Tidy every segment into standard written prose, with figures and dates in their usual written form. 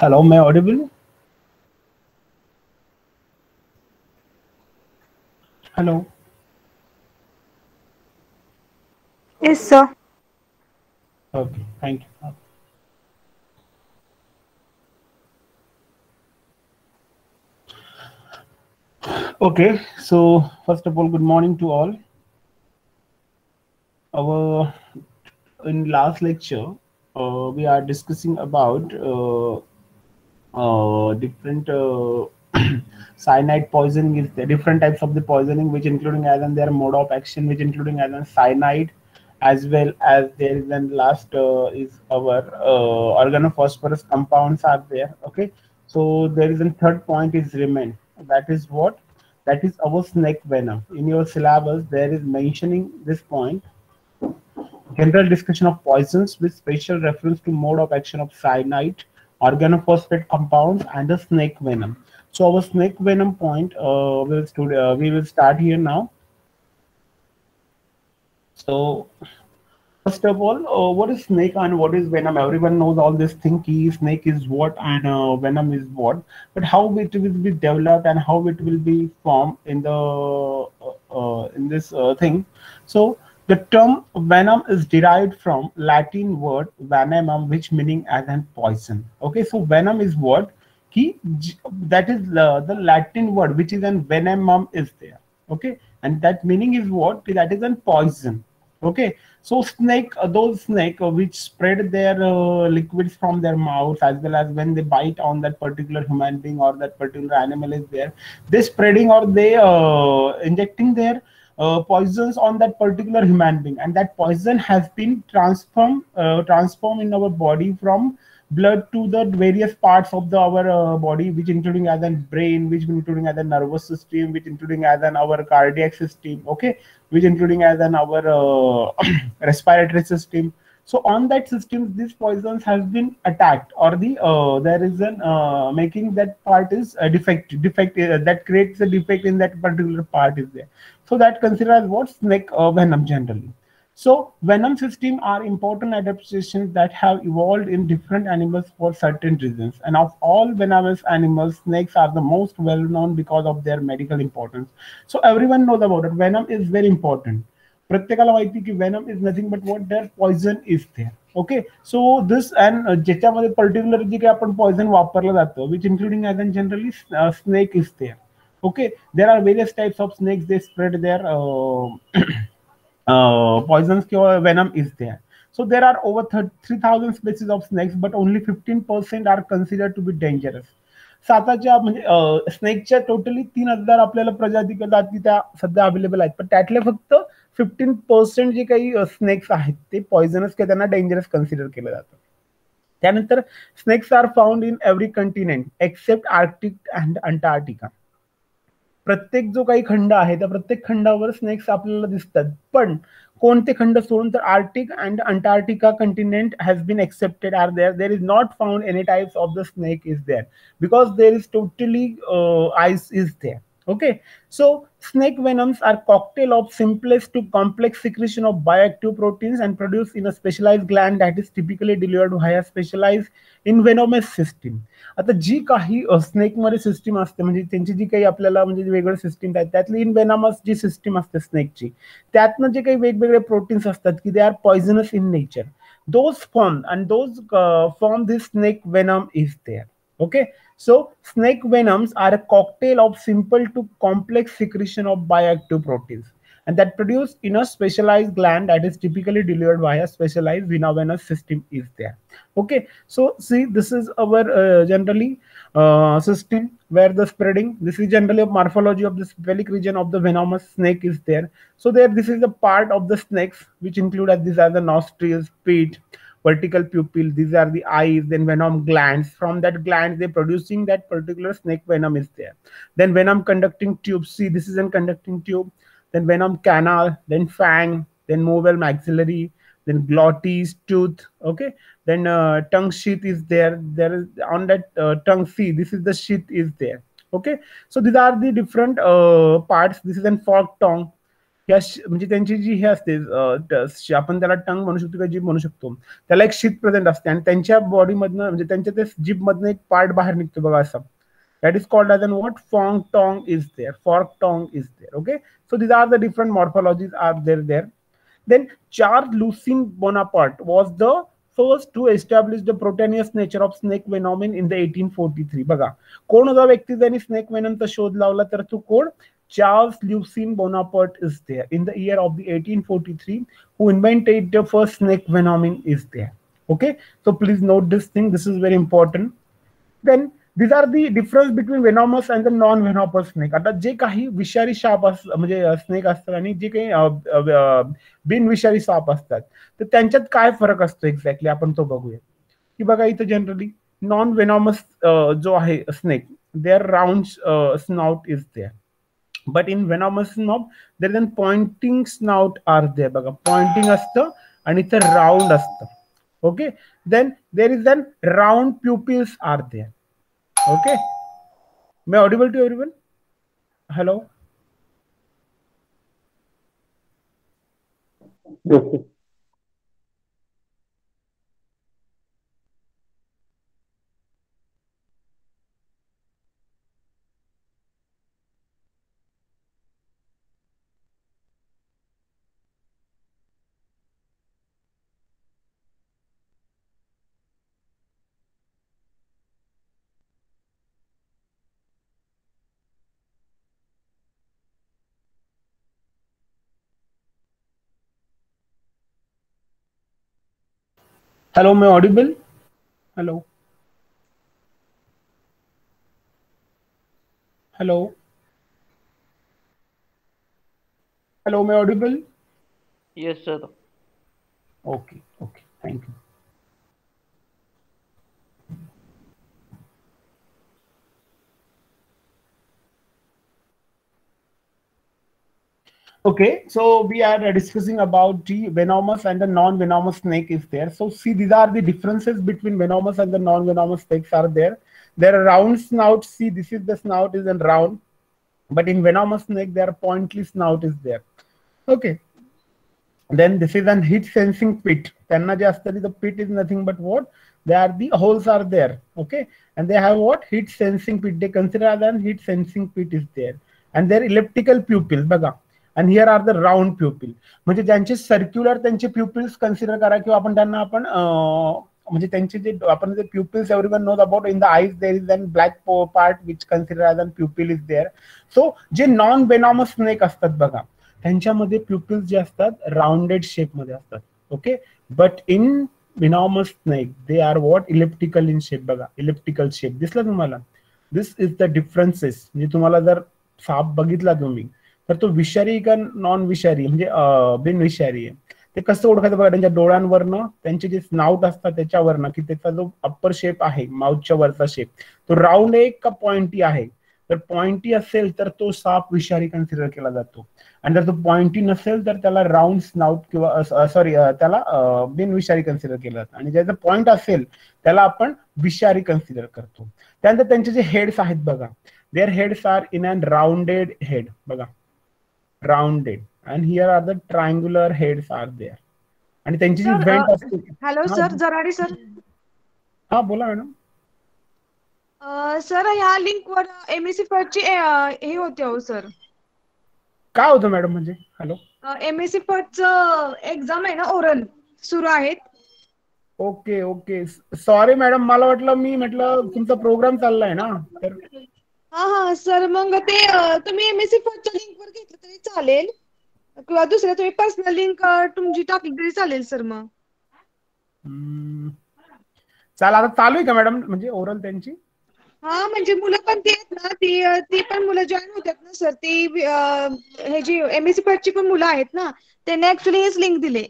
Hello, am I audible? Hello. Yes, sir. Okay, thank you. Okay, so first of all, good morning to all. Our in last lecture, we are discussing about different cyanide poisoning is the different types of the poisoning, which including as in their mode of action, which including as in cyanide, as well as there is then last is our organophosphorus compounds are there. Okay, so there is a third point is remain. That is what? That is our snake venom. In your syllabus, there is mentioning this point. General discussion of poisons with special reference to mode of action of cyanide, organophosphate compounds, and the snake venom. So our snake venom point we will start here now. So first of all, what is snake and what is venom? Everyone knows all this thing. Key snake is what and venom is what. But how it will be developed and how it will be formed in this thing. So the term venom is derived from Latin word venemum, which meaning as an poison. Okay, so venom is what? Key that is the Latin word which is an venemum is there. Okay, and that meaning is what? That is an poison. Okay, so snake, those snake which spread their liquids from their mouth as well as when they bite on that particular human being or that particular animal is there, they spreading or they injecting their poisons on that particular human being, and that poison has been transformed in our body from blood to the various parts of our body, which including as an brain, which including as a nervous system, which including as an our cardiac system. Okay, which including as an our respiratory system. So on that system, these poisons has been attacked, or the there is an making that part is a defect that creates a defect in that particular part is there. So that considered as what snake venom generally. So venom system are important adaptations that have evolved in different animals for certain reasons. And of all venomous animals, snakes are the most well known because of their medical importance. So everyone knows about it. Venom is very important. प्रत्येकाला माहिती की venom is nothing but what their poison is there. Okay, so this and ज्याच्यामध्ये particular जे काही आपण poison वापरलं जातं, which including as in generally snake is there. Okay, there are various types of snakes. They spread their poisons or venom is there. So there are over 3,000 species of snakes, but only 15% are considered to be dangerous. साताच्या म्हणजे स्नेकच्या totally 3,000 आपल्याला प्रजाती जाती त्या सध्या available आहेत, पण त्यातले फक्त 15% जे काही स्नेक्स आहेत ते पॉइझनस किंवा त्यांना डेंजरस कन्सिडर केलं जातं. त्यानंतर snakes are found in every continent except Arctic and Antarctica. प्रत्येक जो काही खंड आहे त्या प्रत्येक खंडावर स्नेक्स आपल्याला दिसतात, पण कोणते खंड सोडून तर Arctic and Antarctica continent has been excepted are there. There is not found any types of the snake is there because there is totally ice is there. Okay, so snake venoms are cocktail of simplest to complex secretion of bioactive proteins and produced in a specialized gland that is typically delivered via specialized in venomous system. आता जी काही snake मध्ये system असते म्हणजे त्यांची जी काही आपल्याला म्हणजे वेगवेगळे सिस्टीम आहेत त्यातली इन वेनामस जी सिस्टीम असते स्नेकची, त्यातनं जे काही वेगवेगळे प्रोटीन्स असतात की they are poisonous in nature, those form and those form this snake venom is there. Okay, so snake venoms are a cocktail of simple to complex secretion of bioactive proteins and that produced in a specialized gland that is typically delivered via specialized venovenous system is there. Okay, so see this is our generally system where the spreading, this is generally a morphology of the cephalic region of the venomous snake is there. So there this is the part of the snakes which include as these are the nostrils, pit, vertical pupil, these are the eyes, then venom glands. From that glands they producing that particular snake venom is there. Then venom conducting tube, see this is a conducting tube, then venom canal, then fang, then movable maxillary, then glottis, tooth. Okay, then tongue sheath is there. There is on that tongue, see this is the sheath is there. Okay, so these are the different parts. This is a fork tongue. म्हणजे त्यांची जी हे असते आपण त्याला टंग म्हणू शकतो किंवा जीभ म्हणू शकतो, त्याला एक शीत प्रेझेंट असते आणि त्यांच्या बॉडीमधनं म्हणजे त्यांच्या ते जीभमधनं एक पार्ट बाहेर निघतो बघा असं. That is called as an what? Fork tongue is there. Fork tongue is there. Okay. So these are the different morphologies are there. Then Charles Lucien Bonaparte was the first to establish the proteinous nature of snake venom in the 1843. बघा कोण होता व्यक्ती ज्यांनी snake वेनमचा शोध लावला तर तो कोण? Charles Lucien Bonaparte is there in the year of the 1843 who invented the first snake venom is there. Okay, so please note this thing. This is very important. Then these are the difference between venomous and the non venomous snake. आता जे काही विषारी shop म्हणजे snake असतात आणि जे काही बिनविषारी shop असतात तर त्यांच्यात काय फरक असतो एक्झॅक्टली आपण तो बघूया. की बघा इथं जनरली नॉन वेनॉमस जो आहे snake their round snout is there, but in venomous snake their then pointing snout are there. बघा पॉइंटिंग असतं आणि इथं राऊंड असतं. Okay, then there is then round pupils are there. Okay, am I audible to everyone? Hello. Yes. Hello, am I audible? Hello. Hello. Hello, am I audible? Yes, sir. Okay, okay, thank you. Okay, so we are discussing about the venomous and the non-venomous snake is there. So see, these are the differences between venomous and the non-venomous snakes are there. There are round snouts. See, this is the snout is in round, but in venomous snake there are pointy snout is there. Okay. Then this is an heat sensing pit. The pit is nothing but what? They are the holes are there. Okay. And they have what? Heat sensing pit. They consider as an heat sensing pit is there. And their elliptical pupil. Baga. And here are the round pupil. म्हणजे ज्यांचे circular त्यांचे प्युपिल्स consider करा किंवा आपण त्यांना आपण म्हणजे त्यांचे जे आपण जे pupils everyone knows about in the eyes there is an black part which consider as an pupil is there. So जे नॉन वेनॉमस स्नेक असतात बघा त्यांच्यामध्ये प्युपिल्स जे असतात राउंडेड शेप मध्ये असतात. Okay, but in venomous snake they are what? Elliptical in shape. बघा elliptical shape दिसला तुम्हाला? This is the differences. म्हणजे तुम्हाला जर साप बघितला तुम्ही तर तो विषारी का नॉन विषारी म्हणजे बिनविषारी आहे ते कसं ओळखायचं बघा. त्यांच्या डोळ्यांवरनं त्यांचे जे स्नाउट असतात त्याच्यावरनं की त्याचा जो अप्पर शेप आहे माउथच्या वरचा शेप तो राऊंड आहे का पॉइंटी आहे. तर पॉइंटी असेल तर तो साप विषारी कन्सिडर केला जातो आणि जर तो पॉइंटी नसेल तर त्याला राऊंड स्नाउट किंवा सॉरी त्याला बिनविषारी कन्सिडर केलं जातं. आणि ज्याचं पॉइंट असेल त्याला आपण विषारी कन्सिडर करतो. त्यानंतर त्यांचे जे हेड्स आहेत बघा, their heads are in an rounded head. बघा rounded and here are the triangular heads are there. आणि त्यांची जी वेंट असते. हॅलो सर, जराडी सर. हा बोला मॅडम. सर ह्या लिंक वर एमएससी फर्स्ट ची हे होते हो सर. काय होतं मॅडम म्हणजे? हॅलो, एमएससी फर्स्ट एक्झाम आहे ना, ओरल सुरू आहेत. ओके ओके, सॉरी मॅडम, मला वाटलं मी म्हटलं तुमचा प्रोग्राम चाललाय ना तर. हा सर, मग ते तुम्ही एमएससी फर्स्टच्या लिंक वर घेतलं तरी चालेल किंवा दुसऱ्या तुम्ही पर्सनल लिंक तुमची टाकली तरी चालेल सर. मग चाल आता चालू आहे का मॅडम म्हणजे ओरल त्यांची? हा म्हणजे मुलं पण ते आहेत ना, ती पण मुलं जॉईन होतात ना सर. ती हे जी एमएससी फर्स्टची पण मुलं आहेत ना, त्यांनी ऍक्च्युली हेच लिंक दिले.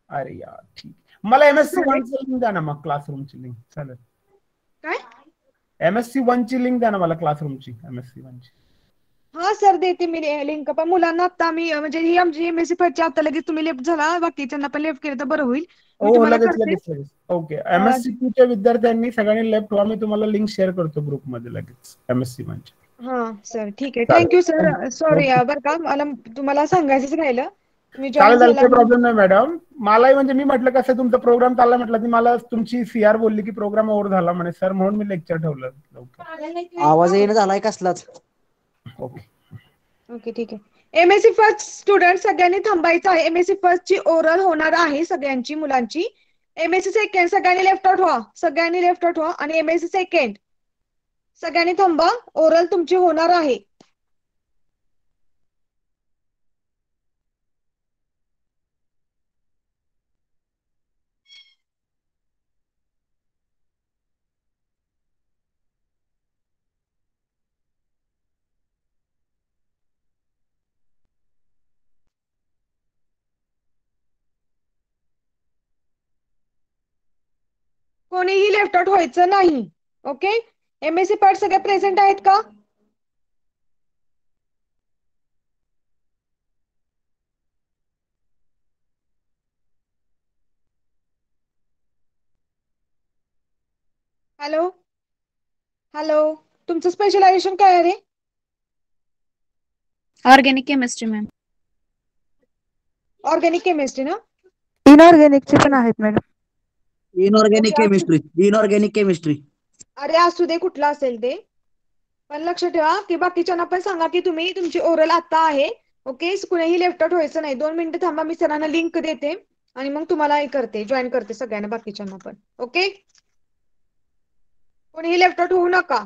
अरे यार ठीक, मला एमएससी 1 ची लिंक द्या ना मग, क्लासरूमची लिंक. चालेल. काय? एमएससी 1 ची लिंक द्या ना मला, क्लासरूमची एमएससी 1 ची. हा सर, देते मी लिंक. पण मुलांना आता मी म्हणजे ही आमची एमएससी फर्स्टची आता लगेच तुम्ही लेफ्ट झाला, बाकीच्यांना पण लेफ्ट केलं तर बरं होईल. हो लगेच लगेच लगेच. ओके, एमएससी 2 च्या विद्यार्थ्यांनी सगळ्यांनी लेफ्ट व्हा. मी तुम्हाला लिंक शेअर करतो ग्रुपमध्ये लगेच एमएससी 1 ची. हा सर ठीक आहे, थँक्यू सर. सॉरी बरं का, मला तुम्हाला सांगायचंच राहिलं. तुम्ही जॉईन चालेल चालेल, झाला काही प्रॉब्लेम नाही मॅडम. मलाही म्हणजे मी म्हटलं कसं तुमचा प्रोग्राम चालला, म्हटलं की मला तुमची सीआर बोलली की प्रोग्राम ओव्हर झाला म्हणे सर, म्हणून मी लेक्चर ठेवलं लवकर. आवाज येणं झालाय कसलाच. ओके ओके ठीक आहे. एमएससी फर्स्ट स्टुडंट सगळ्यांनी थांबायचं आहे. एमएससी फर्स्ट ची ओरल होणार आहे सगळ्यांची मुलांची. एमएससी सेकंड सगळ्यांनी लेफ्ट आउट व्हा, सगळ्यांनी लेफ्ट आउट व्हा. आणि एमएससी सेकंड सगळ्यांनी थांबा, ओरल तुमची होणार आहे. कोणीही लेफ्ट आउट व्हायचं नाही. ओके, एमएससी पार्ट सगळे प्रेझेंट आहेत का? हॅलो हॅलो, तुमचं स्पेशलायझेशन काय आहे रे? Organic chemistry ma'am. Organic chemistry ना? इनऑर्गॅनिकचे पण आहेत madam. Inorganic okay, chemistry, inorganic chemistry. अरे असू दे कुठला असेल ते, पण लक्ष ठेवा की बाकीच्यांना पण सांगा की तुम्ही तुमची ओरल आता आहे. ओके, कुणीही लेफ्ट आउट व्हायचं नाही. 2 मिनिटं थांबा, मी सरांना लिंक देते आणि मग तुम्हाला हे करते, जॉईन करते सगळ्यांना बाकीच्यांना पण. ओके, कोणीही लेफ्ट आउट होऊ नका.